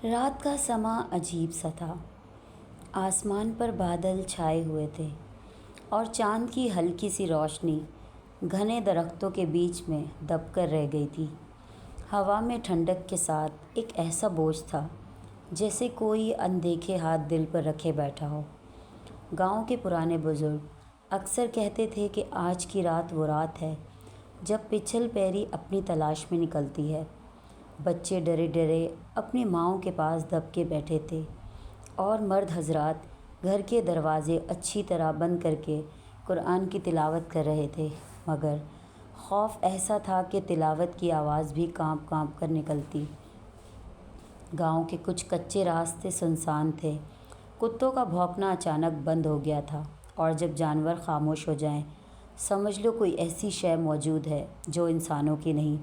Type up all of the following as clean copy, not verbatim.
رات کا سماں عجیب سا تھا۔ آسمان پر بادل چھائے ہوئے تھے اور چاند کی ہلکی سی روشنی گھنے درختوں کے بیچ میں دب کر رہ گئی تھی۔ ہوا میں ٹھنڈک کے ساتھ ایک ایسا بوجھ تھا جیسے کوئی اندیکھے ہاتھ دل پر رکھے بیٹھا ہو۔ گاؤں کے پرانے بزرگ اکثر کہتے تھے کہ آج کی رات وہ رات ہے جب پچھل پیری اپنی تلاش میں نکلتی ہے۔ بچے ڈرے ڈرے اپنی ماؤں کے پاس دب کے بیٹھے تھے اور مرد حضرات گھر کے دروازے اچھی طرح بند کر کے قرآن کی تلاوت کر رہے تھے، مگر خوف ایسا تھا کہ تلاوت کی آواز بھی کانپ کانپ کر نکلتی۔ گاؤں کے کچھ کچے راستے سنسان تھے۔ کتوں کا بھونکنا اچانک بند ہو گیا تھا، اور جب جانور خاموش ہو جائیں سمجھ لو کوئی ایسی شے موجود ہے جو انسانوں کی نہیں۔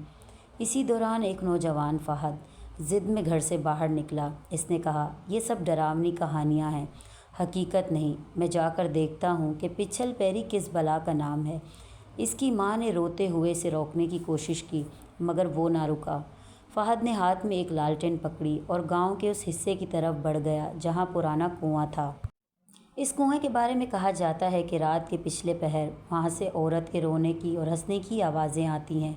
اسی دوران ایک نوجوان فہد ضد میں گھر سے باہر نکلا۔ اس نے کہا، یہ سب ڈراؤنی کہانیاں ہیں، حقیقت نہیں۔ میں جا کر دیکھتا ہوں کہ پچھل پیری کس بلا کا نام ہے۔ اس کی ماں نے روتے ہوئے اسے روکنے کی کوشش کی، مگر وہ نہ رکا۔ فہد نے ہاتھ میں ایک لالٹین پکڑی اور گاؤں کے اس حصے کی طرف بڑھ گیا جہاں پرانا کنواں تھا۔ اس کنویں کے بارے میں کہا جاتا ہے کہ رات کے پچھلے پہر وہاں سے عورت کے رونے کی اور ہنسنے کی آوازیں آتی ہیں۔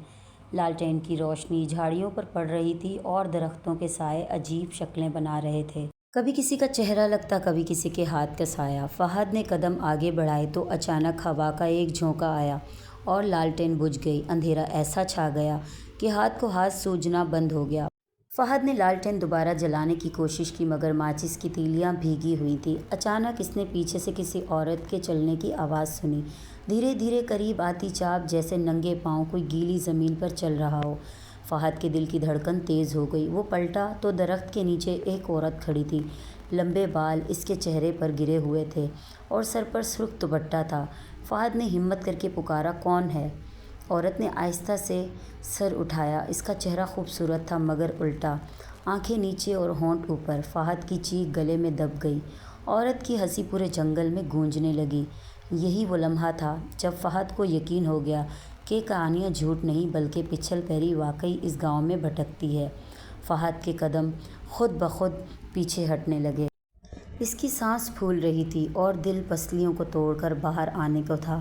لالٹین کی روشنی جھاڑیوں پر پڑ رہی تھی اور درختوں کے سائے عجیب شکلیں بنا رہے تھے۔ کبھی کسی کا چہرہ لگتا، کبھی کسی کے ہاتھ کا سایہ۔ فہد نے قدم آگے بڑھائے تو اچانک ہوا کا ایک جھونکا آیا اور لالٹین بجھ گئی۔ اندھیرا ایسا چھا گیا کہ ہاتھ کو ہاتھ سوجنا بند ہو گیا۔ فہد نے لالٹین دوبارہ جلانے کی کوشش کی، مگر ماچس کی تیلیاں بھیگی ہوئی تھیں۔ اچانک اس نے پیچھے سے کسی عورت کے چلنے کی آواز سنی، دھیرے دھیرے قریب آتی چاپ، جیسے ننگے پاؤں کوئی گیلی زمین پر چل رہا ہو۔ فہد کے دل کی دھڑکن تیز ہو گئی۔ وہ پلٹا تو درخت کے نیچے ایک عورت کھڑی تھی۔ لمبے بال اس کے چہرے پر گرے ہوئے تھے اور سر پر سرخ دوپٹہ تھا۔ فہد نے ہمت کر کے پکارا، کون ہے؟ عورت نے آہستہ سے سر اٹھایا۔ اس کا چہرہ خوبصورت تھا مگر الٹا، آنکھیں نیچے اور ہونٹ اوپر۔ فہد کی چیخ گلے میں دب گئی۔ عورت کی ہنسی پورے جنگل میں گونجنے لگی۔ یہی وہ لمحہ تھا جب فہد کو یقین ہو گیا کہ کہانیاں جھوٹ نہیں بلکہ پچھل پیری واقعی اس گاؤں میں بھٹکتی ہے۔ فہد کے قدم خود بخود پیچھے ہٹنے لگے۔ اس کی سانس پھول رہی تھی اور دل پسلیوں کو توڑ کر باہر آنے کو تھا۔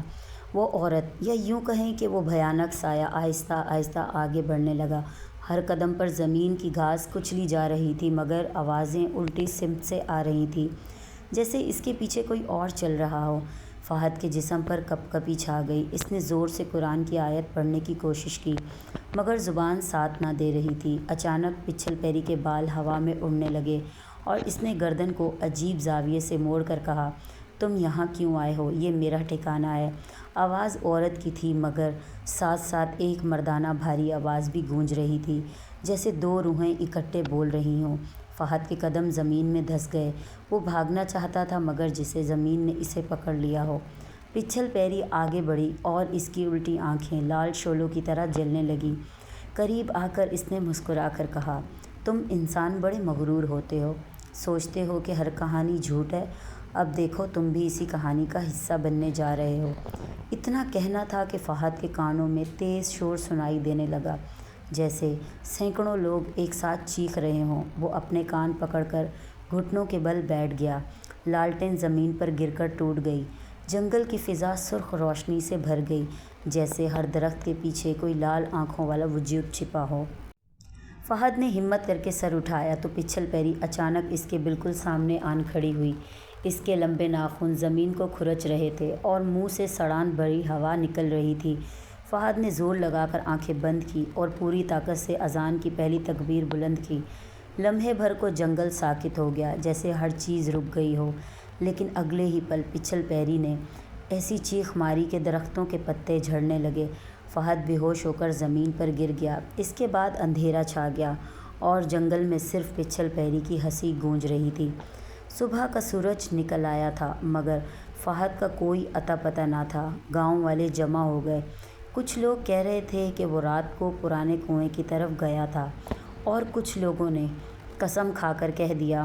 وہ عورت، یا یوں کہیں کہ وہ بھیانک سایہ، آہستہ آہستہ آگے بڑھنے لگا۔ ہر قدم پر زمین کی گھاس کچلی جا رہی تھی، مگر آوازیں الٹی سمت سے آ رہی تھیں، جیسے اس کے پیچھے کوئی اور چل رہا ہو۔ فہد کے جسم پر کپ کپی چھا گئی۔ اس نے زور سے قرآن کی آیت پڑھنے کی کوشش کی، مگر زبان ساتھ نہ دے رہی تھی۔ اچانک پچھل پیری کے بال ہوا میں اڑنے لگے اور اس نے گردن کو عجیب زاویے سے موڑ کر کہا، تم یہاں کیوں آئے ہو؟ یہ میرا ٹھکانہ ہے۔ آواز عورت کی تھی، مگر ساتھ ساتھ ایک مردانہ بھاری آواز بھی گونج رہی تھی، جیسے دو روحیں اکٹھے بول رہی ہوں۔ فہد کے قدم زمین میں دھس گئے۔ وہ بھاگنا چاہتا تھا مگر جسے زمین نے اسے پکڑ لیا ہو۔ پچھل پیری آگے بڑھی اور اس کی الٹی آنکھیں لال شعلوں کی طرح جلنے لگیں۔ قریب آ کر اس نے مسکرا کر کہا، تم انسان بڑے مغرور ہوتے ہو، سوچتے ہو کہ ہر کہانی جھوٹ ہے۔ اب دیکھو تم بھی اسی کہانی کا حصہ بننے جا رہے ہو۔ اتنا کہنا تھا کہ فہد کے کانوں میں تیز شور سنائی دینے لگا، جیسے سینکڑوں لوگ ایک ساتھ چیخ رہے ہوں۔ وہ اپنے کان پکڑ کر گھٹنوں کے بل بیٹھ گیا۔ لالٹین زمین پر گر کر ٹوٹ گئی۔ جنگل کی فضا سرخ روشنی سے بھر گئی، جیسے ہر درخت کے پیچھے کوئی لال آنکھوں والا وجود چھپا ہو۔ فہد نے ہمت کر کے سر اٹھایا تو پچھل پیری اچانک اس کے بالکل سامنے آن کھڑی ہوئی۔ اس کے لمبے ناخن زمین کو کھرچ رہے تھے اور منہ سے سڑان بھری ہوا نکل رہی تھی۔ فہد نے زور لگا کر آنکھیں بند کی اور پوری طاقت سے اذان کی پہلی تکبیر بلند کی۔ لمحے بھر کو جنگل ساکت ہو گیا، جیسے ہر چیز رک گئی ہو، لیکن اگلے ہی پل پچھل پیری نے ایسی چیخ ماری کہ درختوں کے پتے جھڑنے لگے۔ فہد بے ہوش ہو کر زمین پر گر گیا۔ اس کے بعد اندھیرا چھا گیا اور جنگل میں صرف پچھل پیری کی ہنسی گونج رہی تھی۔ صبح کا سورج نکل آیا تھا، مگر فہد کا کوئی اتا پتہ نہ تھا۔ گاؤں والے جمع ہو گئے۔ کچھ لوگ کہہ رہے تھے کہ وہ رات کو پرانے کنویں کی طرف گیا تھا، اور کچھ لوگوں نے قسم کھا کر کہہ دیا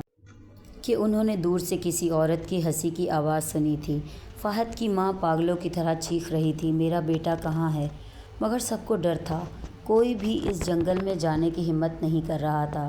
کہ انہوں نے دور سے کسی عورت کی ہنسی کی آواز سنی تھی۔ فہد کی ماں پاگلوں کی طرح چیخ رہی تھی، میرا بیٹا کہاں ہے؟ مگر سب کو ڈر تھا، کوئی بھی اس جنگل میں جانے کی ہمت نہیں کر رہا تھا۔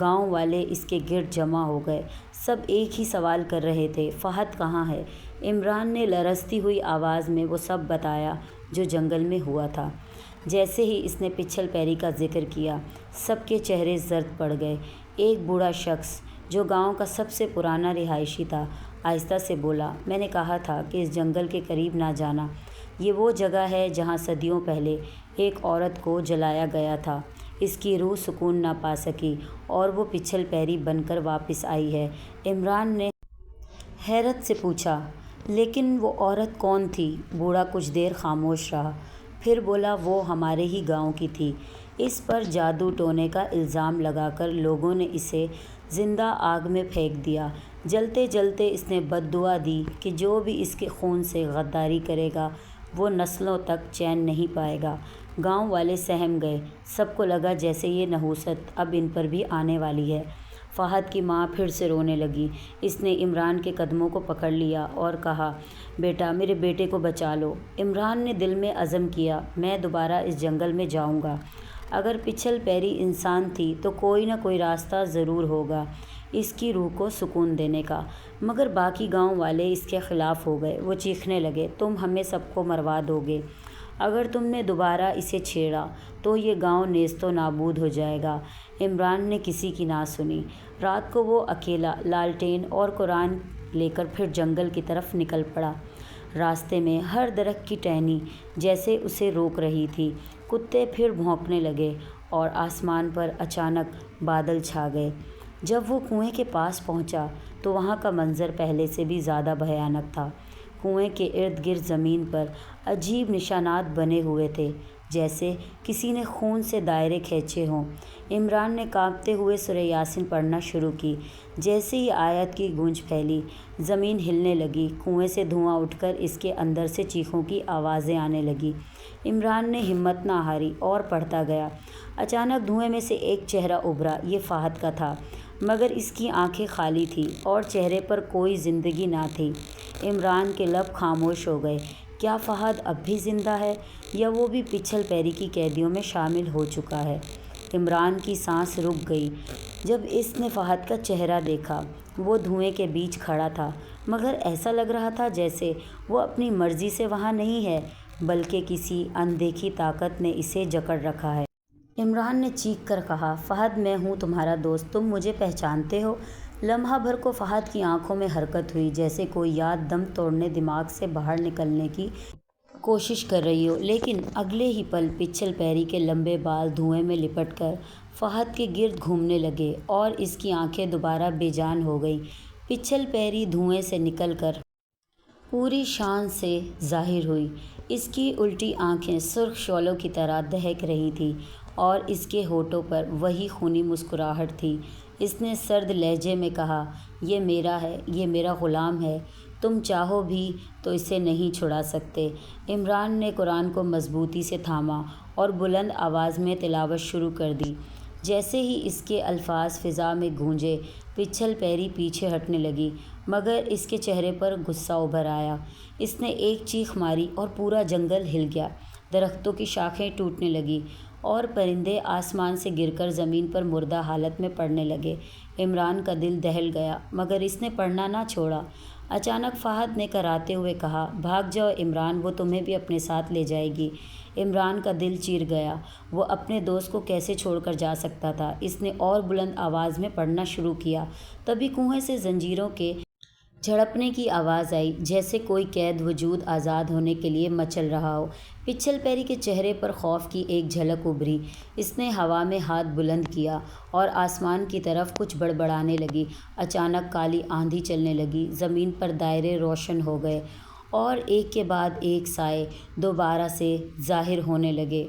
گاؤں والے اس کے گرد جمع ہو گئے۔ سب ایک ہی سوال کر رہے تھے، فہد کہاں ہے؟ عمران نے لرزتی ہوئی آواز میں وہ سب بتایا جو جنگل میں ہوا تھا۔ جیسے ہی اس نے پچھل پیری کا ذکر کیا، سب کے چہرے زرد پڑ گئے۔ ایک بوڑھا شخص جو گاؤں کا سب سے پرانا رہائشی تھا، آہستہ سے بولا، میں نے کہا تھا کہ اس جنگل کے قریب نہ جانا۔ یہ وہ جگہ ہے جہاں صدیوں پہلے ایک عورت کو جلایا گیا تھا۔ اس کی روح سکون نہ پا سکی اور وہ پچھل پیری بن کر واپس آئی ہے۔ عمران نے حیرت سے پوچھا، لیکن وہ عورت کون تھی؟ بوڑھا کچھ دیر خاموش رہا، پھر بولا، وہ ہمارے ہی گاؤں کی تھی۔ اس پر جادو ٹونے کا الزام لگا کر لوگوں نے اسے زندہ آگ میں پھینک دیا۔ جلتے جلتے اس نے بد دعا دی کہ جو بھی اس کے خون سے غداری کرے گا وہ نسلوں تک چین نہیں پائے گا۔ گاؤں والے سہم گئے۔ سب کو لگا جیسے یہ نحوست اب ان پر بھی آنے والی ہے۔ فہد کی ماں پھر سے رونے لگی۔ اس نے عمران کے قدموں کو پکڑ لیا اور کہا، بیٹا، میرے بیٹے کو بچا لو۔ عمران نے دل میں عزم کیا، میں دوبارہ اس جنگل میں جاؤں گا۔ اگر پچھل پیری انسان تھی تو کوئی نہ کوئی راستہ ضرور ہوگا اس کی روح کو سکون دینے کا۔ مگر باقی گاؤں والے اس کے خلاف ہو گئے۔ وہ چیخنے لگے، تم ہمیں سب کو مروا دو گے۔ اگر تم نے دوبارہ اسے چھیڑا تو یہ گاؤں نیست و نابود ہو جائے گا۔ عمران نے کسی کی نہ سنی۔ رات کو وہ اکیلا لالٹین اور قرآن لے کر پھر جنگل کی طرف نکل پڑا۔ راستے میں ہر درخت کی ٹہنی جیسے اسے روک رہی تھی۔ کتے پھر بھونکنے لگے اور آسمان پر اچانک بادل چھا گئے۔ جب وہ کنویں کے پاس پہنچا تو وہاں کا منظر پہلے سے بھی زیادہ بھیانک تھا۔ کنویں کے ارد گرد زمین پر عجیب نشانات بنے ہوئے تھے، جیسے کسی نے خون سے دائرے کھینچے ہوں۔ عمران نے کانپتے ہوئے سورہ یاسین پڑھنا شروع کی۔ جیسے ہی آیت کی گونج پھیلی، زمین ہلنے لگی۔ کنویں سے دھواں اٹھ کر اس کے اندر سے چیخوں کی آوازیں آنے لگیں۔ عمران نے ہمت نہ ہاری اور پڑھتا گیا۔ اچانک دھوئیں میں سے ایک چہرہ ابھرا۔ یہ فہد کا تھا، مگر اس کی آنکھیں خالی تھیں اور چہرے پر کوئی زندگی نہ تھی۔ عمران کے لب خاموش ہو گئے۔ کیا فہد اب بھی زندہ ہے یا وہ بھی پچھل پیری کی قیدیوں میں شامل ہو چکا ہے؟ عمران کی سانس رک گئی جب اس نے فہد کا چہرہ دیکھا۔ وہ دھوئیں کے بیچ کھڑا تھا، مگر ایسا لگ رہا تھا جیسے وہ اپنی مرضی سے وہاں نہیں ہے، بلکہ کسی اندیکھی طاقت نے اسے جکڑ رکھا ہے۔ عمران نے چیخ کر کہا، فہد، میں ہوں تمہارا دوست، تم مجھے پہچانتے ہو؟ لمحہ بھر کو فہد کی آنکھوں میں حرکت ہوئی، جیسے کوئی یاد دم توڑنے دماغ سے باہر نکلنے کی کوشش کر رہی ہو، لیکن اگلے ہی پل پچھل پیری کے لمبے بال دھوئیں میں لپٹ کر فہد کے گرد گھومنے لگے اور اس کی آنکھیں دوبارہ بے جان ہو گئیں۔ پچھل پیری دھوئیں سے نکل کر پوری شان سے ظاہر ہوئی۔ اس کی الٹی آنکھیں سرخ شعلوں کی طرح دہک رہی تھیں اور اس کے ہونٹوں پر وہی خونی مسکراہٹ تھی۔ اس نے سرد لہجے میں کہا، یہ میرا ہے، یہ میرا غلام ہے، تم چاہو بھی تو اسے نہیں چھڑا سکتے۔ عمران نے قرآن کو مضبوطی سے تھاما اور بلند آواز میں تلاوت شروع کر دی۔ جیسے ہی اس کے الفاظ فضا میں گونجے، پچھل پیری پیچھے ہٹنے لگی، مگر اس کے چہرے پر غصہ ابھر آیا۔ اس نے ایک چیخ ماری اور پورا جنگل ہل گیا۔ درختوں کی شاخیں ٹوٹنے لگیں اور پرندے آسمان سے گر کر زمین پر مردہ حالت میں پڑنے لگے۔ عمران کا دل دہل گیا، مگر اس نے پڑھنا نہ چھوڑا۔ اچانک فہد نے کراتے ہوئے کہا، بھاگ جاؤ عمران، وہ تمہیں بھی اپنے ساتھ لے جائے گی۔ عمران کا دل چیر گیا۔ وہ اپنے دوست کو کیسے چھوڑ کر جا سکتا تھا؟ اس نے اور بلند آواز میں پڑھنا شروع کیا۔ تبھی کنویں سے زنجیروں کے جھڑپنے کی آواز آئی، جیسے کوئی قید وجود آزاد ہونے کے لیے مچل رہا ہو۔ پچھل پیری کے چہرے پر خوف کی ایک جھلک ابھری۔ اس نے ہوا میں ہاتھ بلند کیا اور آسمان کی طرف کچھ بڑبڑانے لگی۔ اچانک کالی آندھی چلنے لگی، زمین پر دائرے روشن ہو گئے اور ایک کے بعد ایک سائے دوبارہ سے ظاہر ہونے لگے۔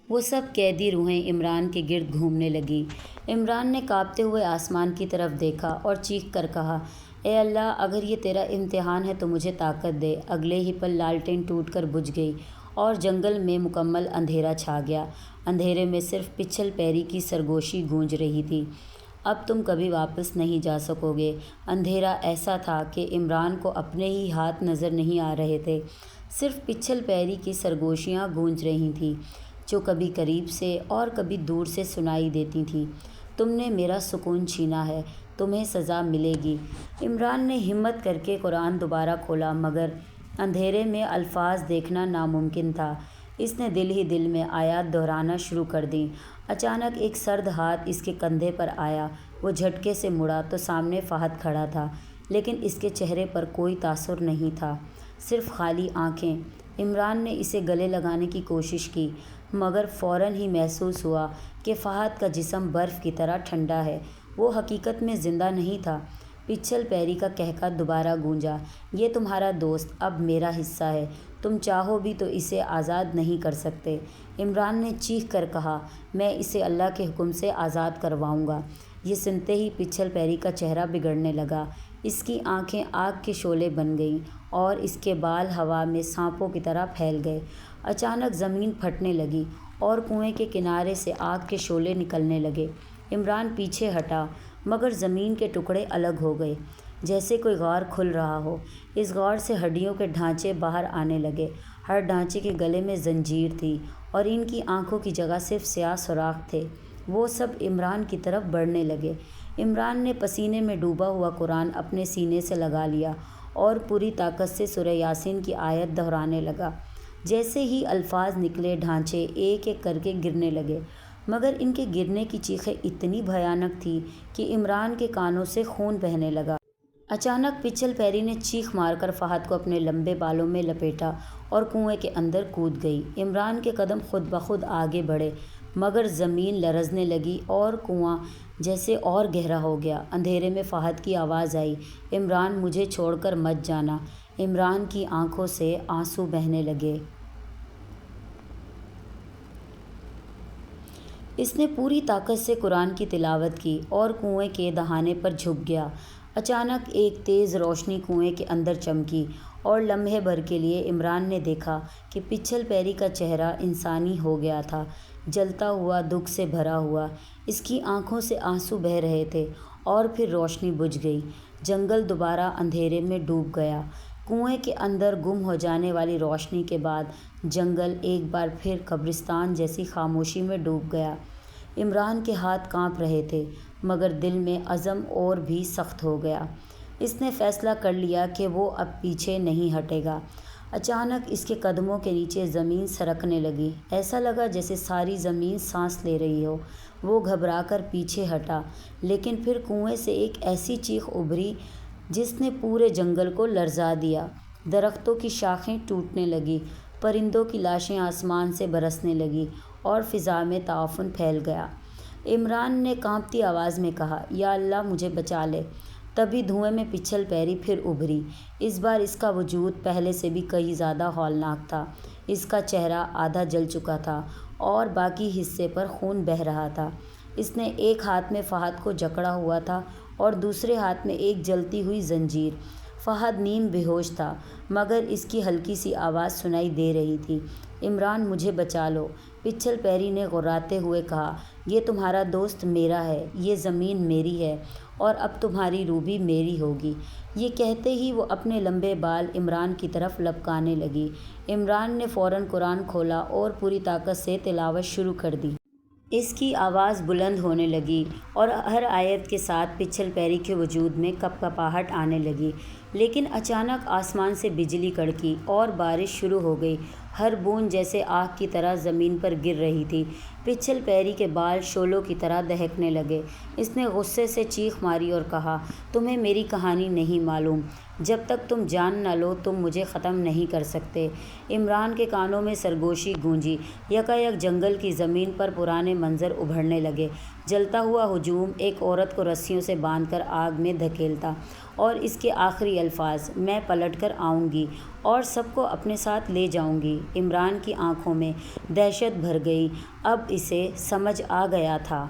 وہ سب قیدی روحیں عمران کے گرد گھومنے لگیں۔ عمران نے کانپتے ہوئے آسمان کی طرف دیکھا اور چیخ کر کہا، اے اللہ، اگر یہ تیرا امتحان ہے تو مجھے طاقت دے۔ اگلے ہی پل لالٹین ٹوٹ کر بجھ گئی اور جنگل میں مکمل اندھیرا چھا گیا۔ اندھیرے میں صرف پچھل پیری کی سرگوشی گونج رہی تھی، اب تم کبھی واپس نہیں جا سکو گے۔ اندھیرا ایسا تھا کہ عمران کو اپنے ہی ہاتھ نظر نہیں آ رہے تھے، صرف پچھل پیری کی سرگوشیاں گونج رہی تھیں۔ جو کبھی قریب سے اور کبھی دور سے سنائی دیتی تھیں۔ تم نے میرا سکون چھینا ہے، تمہیں سزا ملے گی۔ عمران نے ہمت کر کے قرآن دوبارہ کھولا، مگر اندھیرے میں الفاظ دیکھنا ناممکن تھا۔ اس نے دل ہی دل میں آیات دہرانا شروع کر دیں۔ اچانک ایک سرد ہاتھ اس کے کندھے پر آیا۔ وہ جھٹکے سے مڑا تو سامنے فہد کھڑا تھا، لیکن اس کے چہرے پر کوئی تاثر نہیں تھا، صرف خالی آنکھیں۔ عمران نے اسے گلے لگانے کی کوشش کی، مگر فوراً ہی محسوس ہوا کہ فہد کا جسم برف کی طرح ٹھنڈا ہے۔ وہ حقیقت میں زندہ نہیں تھا۔ پچھل پیری کا قہقہ دوبارہ گونجا، یہ تمہارا دوست اب میرا حصہ ہے، تم چاہو بھی تو اسے آزاد نہیں کر سکتے۔ عمران نے چیخ کر کہا، میں اسے اللہ کے حکم سے آزاد کرواؤں گا۔ یہ سنتے ہی پچھل پیری کا چہرہ بگڑنے لگا، اس کی آنکھیں آگ کے شعلے بن گئیں اور اس کے بال ہوا میں سانپوں کی طرح پھیل گئے۔ اچانک زمین پھٹنے لگی اور کنویں کے کنارے سے آگ کے شعلے نکلنے لگے۔ عمران پیچھے ہٹا، مگر زمین کے ٹکڑے الگ ہو گئے، جیسے کوئی غار کھل رہا ہو۔ اس غار سے ہڈیوں کے ڈھانچے باہر آنے لگے، ہر ڈھانچے کے گلے میں زنجیر تھی اور ان کی آنکھوں کی جگہ صرف سیاہ سوراخ تھے۔ وہ سب عمران کی طرف بڑھنے لگے۔ عمران نے پسینے میں ڈوبا ہوا قرآن اپنے سینے سے لگا لیا اور پوری طاقت سے سورہ یاسین کی آیت دہرانے لگا۔ جیسے ہی الفاظ نکلے، ڈھانچے ایک ایک کر کے گرنے لگے، مگر ان کے گرنے کی چیخیں اتنی بھیانک تھیں کہ عمران کے کانوں سے خون بہنے لگا۔ اچانک پچھل پیری نے چیخ مار کر فہد کو اپنے لمبے بالوں میں لپیٹا اور کنویں کے اندر کود گئی۔ عمران کے قدم خود بخود آگے بڑھے، مگر زمین لرزنے لگی اور کنواں جیسے اور گہرا ہو گیا۔ اندھیرے میں فہد کی آواز آئی، عمران مجھے چھوڑ کر مت جانا۔ عمران کی آنکھوں سے آنسو بہنے لگے۔ اس نے پوری طاقت سے قرآن کی تلاوت کی اور کنویں کے دہانے پر جھک گیا۔ اچانک ایک تیز روشنی کنویں کے اندر چمکی اور لمحے بھر کے لیے عمران نے دیکھا کہ پچھل پیری کا چہرہ انسانی ہو گیا تھا، جلتا ہوا، دکھ سے بھرا ہوا۔ اس کی آنکھوں سے آنسو بہہ رہے تھے اور پھر روشنی بجھ گئی۔ جنگل دوبارہ اندھیرے میں ڈوب گیا۔ کنویں کے اندر گم ہو جانے والی روشنی کے بعد جنگل ایک بار پھر قبرستان جیسی خاموشی میں ڈوب گیا۔ عمران کے ہاتھ کانپ رہے تھے، مگر دل میں عزم اور بھی سخت ہو گیا۔ اس نے فیصلہ کر لیا کہ وہ اب پیچھے نہیں ہٹے گا۔ اچانک اس کے قدموں کے نیچے زمین سرکنے لگی، ایسا لگا جیسے ساری زمین سانس لے رہی ہو۔ وہ گھبرا کر پیچھے ہٹا، لیکن پھر کنویں سے ایک ایسی چیخ ابھری جس نے پورے جنگل کو لرزا دیا۔ درختوں کی شاخیں ٹوٹنے لگیں، پرندوں کی لاشیں آسمان سے برسنے لگیں اور فضا میں تعفن پھیل گیا۔ عمران نے کانپتی آواز میں کہا، یا اللہ مجھے بچا لے۔ تبھی دھوئیں میں پچھل پیری پھر ابھری۔ اس بار اس کا وجود پہلے سے بھی کئی زیادہ ہولناک تھا۔ اس کا چہرہ آدھا جل چکا تھا اور باقی حصے پر خون بہہ رہا تھا۔ اس نے ایک ہاتھ میں فہد کو جکڑا ہوا تھا اور دوسرے ہاتھ میں ایک جلتی ہوئی زنجیر۔ فہد نیم بے ہوش تھا، مگر اس کی ہلکی سی آواز سنائی دے رہی تھی، عمران مجھے بچا لو۔ پچھل پیری نے غراتے ہوئے کہا، یہ تمہارا دوست میرا ہے، یہ زمین میری ہے اور اب تمہاری روح بھی میری ہوگی۔ یہ کہتے ہی وہ اپنے لمبے بال عمران کی طرف لپکانے لگی۔ عمران نے فوراً قرآن کھولا اور پوری طاقت سے تلاوت شروع کر دی۔ اس کی آواز بلند ہونے لگی اور ہر آیت کے ساتھ پچھل پیری کے وجود میں کپکپاہٹ آنے لگی۔ لیکن اچانک آسمان سے بجلی کڑکی اور بارش شروع ہو گئی۔ ہر بوند جیسے آگ کی طرح زمین پر گر رہی تھی۔ پچھل پیری کے بال شعلوں کی طرح دہکنے لگے۔ اس نے غصے سے چیخ ماری اور کہا، تمہیں میری کہانی نہیں معلوم، جب تک تم جان نہ لو تم مجھے ختم نہیں کر سکتے۔ عمران کے کانوں میں سرگوشی گونجی۔ یکایک جنگل کی زمین پر پرانے منظر ابھرنے لگے۔ جلتا ہوا ہجوم، ایک عورت کو رسیوں سے باندھ کر آگ میں دھکیلتا، اور اس کے آخری الفاظ، میں پلٹ کر آؤں گی اور سب کو اپنے ساتھ لے جاؤں گی۔ عمران کی آنکھوں میں دہشت بھر گئی۔ اب اسے سمجھ آ گیا تھا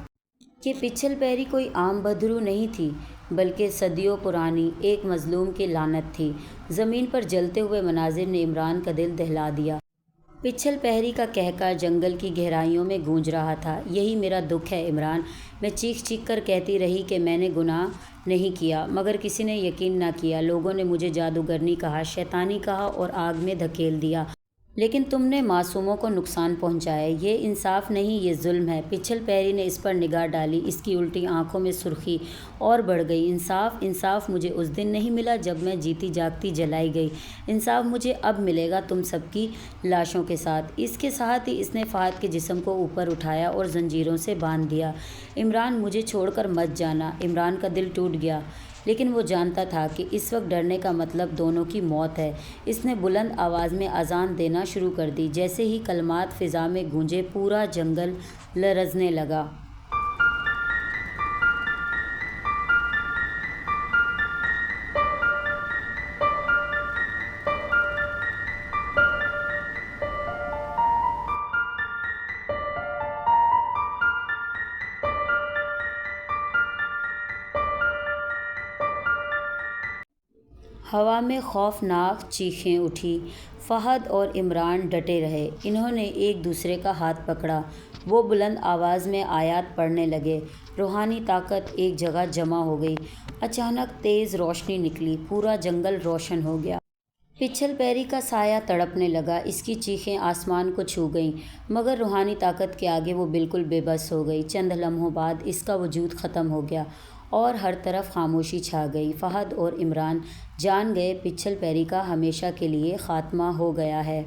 کہ پچھل پیری کوئی عام بھدرو نہیں تھی، بلکہ صدیوں پرانی ایک مظلوم کی لعنت تھی۔ زمین پر جلتے ہوئے مناظر نے عمران کا دل دہلا دیا۔ پچھل پیری کا قہقہ جنگل کی گہرائیوں میں گونج رہا تھا، یہی میرا دکھ ہے عمران۔ میں چیخ چیخ کر کہتی رہی کہ میں نے گناہ نہیں کیا، مگر کسی نے یقین نہ کیا۔ لوگوں نے مجھے جادوگرنی کہا، شیطانی کہا اور آگ میں دھکیل دیا۔ لیکن تم نے معصوموں کو نقصان پہنچایا، یہ انصاف نہیں، یہ ظلم ہے۔ پچھل پیری نے اس پر نگاہ ڈالی، اس کی الٹی آنکھوں میں سرخی اور بڑھ گئی۔ انصاف؟ انصاف مجھے اس دن نہیں ملا جب میں جیتی جاگتی جلائی گئی، انصاف مجھے اب ملے گا تم سب کی لاشوں کے ساتھ۔ اس کے ساتھ ہی اس نے فہد کے جسم کو اوپر اٹھایا اور زنجیروں سے باندھ دیا۔ عمران، مجھے چھوڑ کر مت جانا۔ عمران کا دل ٹوٹ گیا، لیکن وہ جانتا تھا کہ اس وقت ڈرنے کا مطلب دونوں کی موت ہے۔ اس نے بلند آواز میں اذان دینا شروع کر دی۔ جیسے ہی کلمات فضا میں گونجے، پورا جنگل لرزنے لگا۔ ہوا میں خوفناک چیخیں اٹھیں۔ فہد اور عمران ڈٹے رہے، انہوں نے ایک دوسرے کا ہاتھ پکڑا۔ وہ بلند آواز میں آیات پڑھنے لگے۔ روحانی طاقت ایک جگہ جمع ہو گئی۔ اچانک تیز روشنی نکلی، پورا جنگل روشن ہو گیا۔ پچھل پیری کا سایہ تڑپنے لگا، اس کی چیخیں آسمان کو چھو گئیں، مگر روحانی طاقت کے آگے وہ بالکل بے بس ہو گئی۔ چند لمحوں بعد اس کا وجود ختم ہو گیا اور ہر طرف خاموشی چھا گئی۔ فہد اور عمران جان گئے، پچھل پیری کا ہمیشہ کے لیے خاتمہ ہو گیا ہے۔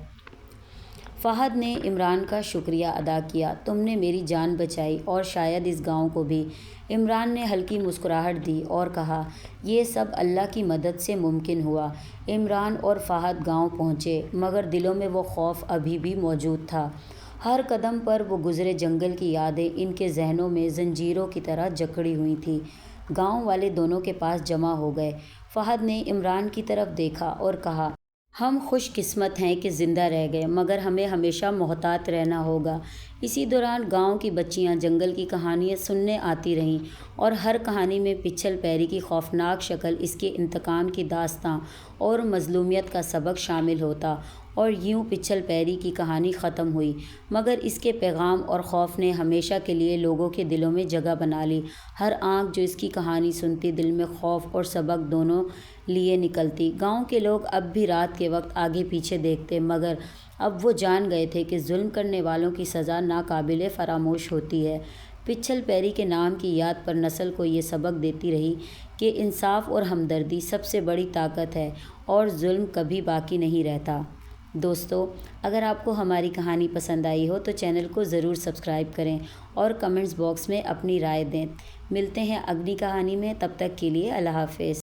فہد نے عمران کا شکریہ ادا کیا، تم نے میری جان بچائی اور شاید اس گاؤں کو بھی۔ عمران نے ہلکی مسکراہٹ دی اور کہا، یہ سب اللہ کی مدد سے ممکن ہوا۔ عمران اور فہد گاؤں پہنچے، مگر دلوں میں وہ خوف ابھی بھی موجود تھا۔ ہر قدم پر وہ گزرے جنگل کی یادیں ان کے ذہنوں میں زنجیروں کی طرح جکڑی ہوئی تھیں۔ گاؤں والے دونوں کے پاس جمع ہو گئے۔ فہد نے عمران کی طرف دیکھا اور کہا، ہم خوش قسمت ہیں کہ زندہ رہ گئے، مگر ہمیں ہمیشہ محتاط رہنا ہوگا۔ اسی دوران گاؤں کی بچیاں جنگل کی کہانیاں سننے آتی رہیں، اور ہر کہانی میں پچھل پیری کی خوفناک شکل، اس کے انتقام کی داستاں اور مظلومیت کا سبق شامل ہوتا۔ اور یوں پچھل پیری کی کہانی ختم ہوئی، مگر اس کے پیغام اور خوف نے ہمیشہ کے لیے لوگوں کے دلوں میں جگہ بنا لی۔ ہر آنکھ جو اس کی کہانی سنتی، دل میں خوف اور سبق دونوں لیے نکلتی۔ گاؤں کے لوگ اب بھی رات کے وقت آگے پیچھے دیکھتے، مگر اب وہ جان گئے تھے کہ ظلم کرنے والوں کی سزا ناقابل فراموش ہوتی ہے۔ پچھل پیری کے نام کی یاد پر نسل کو یہ سبق دیتی رہی کہ انصاف اور ہمدردی سب سے بڑی طاقت ہے، اور ظلم کبھی باقی نہیں رہتا۔ دوستو، اگر آپ کو ہماری کہانی پسند آئی ہو تو چینل کو ضرور سبسکرائب کریں اور کمنٹس باکس میں اپنی رائے دیں۔ ملتے ہیں اگلی کہانی میں، تب تک کے لیے اللہ حافظ۔